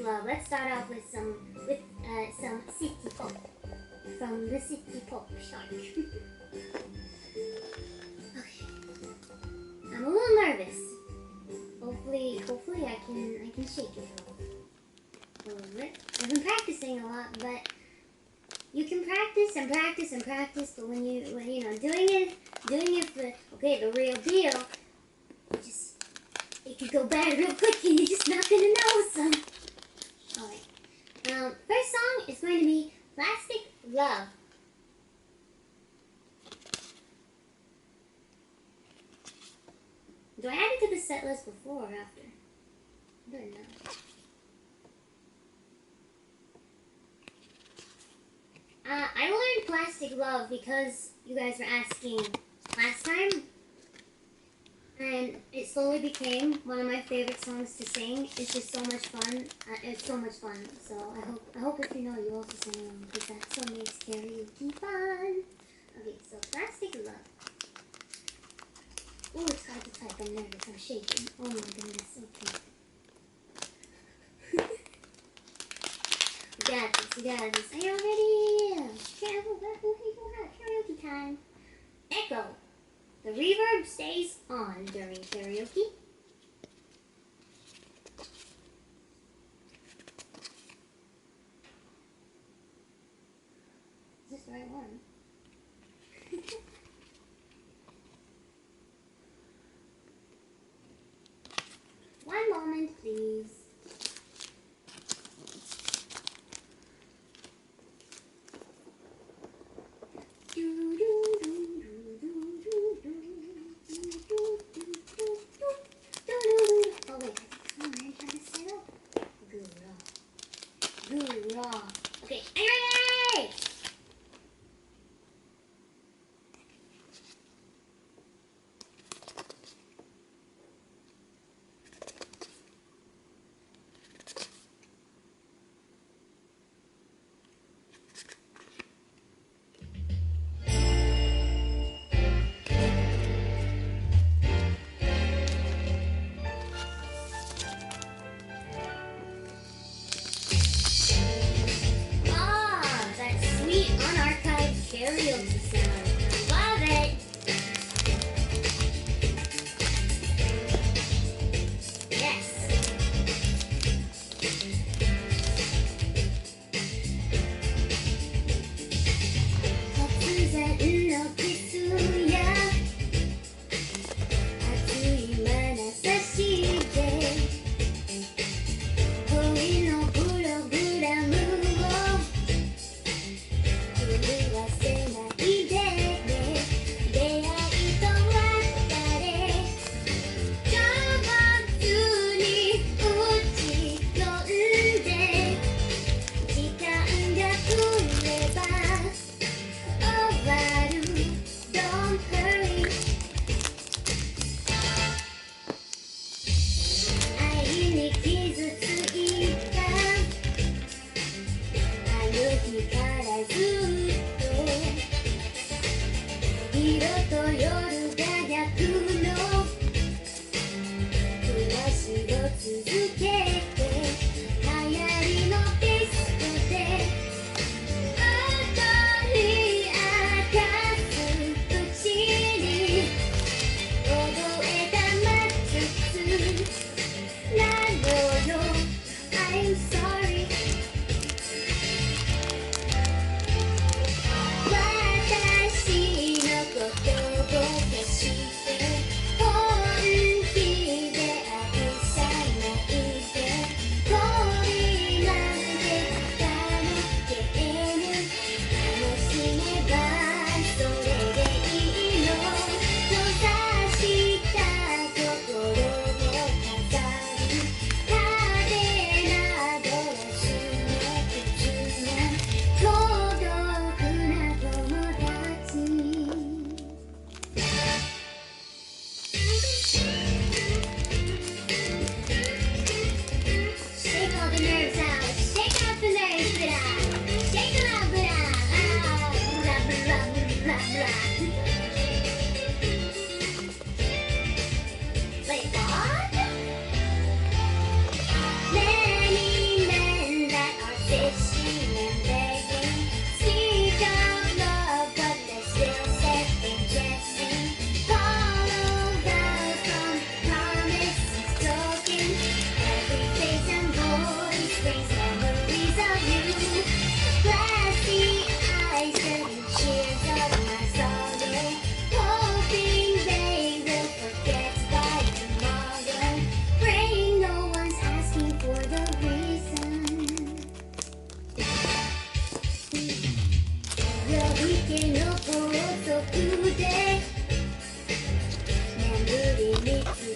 Love. Let's start off with some City Pop from the City Pop Shark. Okay, I'm a little nervous. Hopefully I can shake it a little bit. I've been practicing a lot, but you can practice and practice and practice, but when you know doing it for the real deal, it could go bad real quick and you're just not gonna know. So, alright. First song is going to be Plastic Love. Do I add it to the set list before or after? I don't know. I learned Plastic Love because you guys were asking last time. And it slowly became one of my favorite songs to sing. It's just so much fun. It's so much fun. So I hope if you know you also sing along, because that's what makes karaoke fun. Okay, so Plastic Love. Oh, it's hard to type. I'm nervous. I'm shaking. Oh my goodness. Okay. You got this. Are you ready? Karaoke time. Echo. The reverb stays on during karaoke. Is this the right one? One moment, please. me too.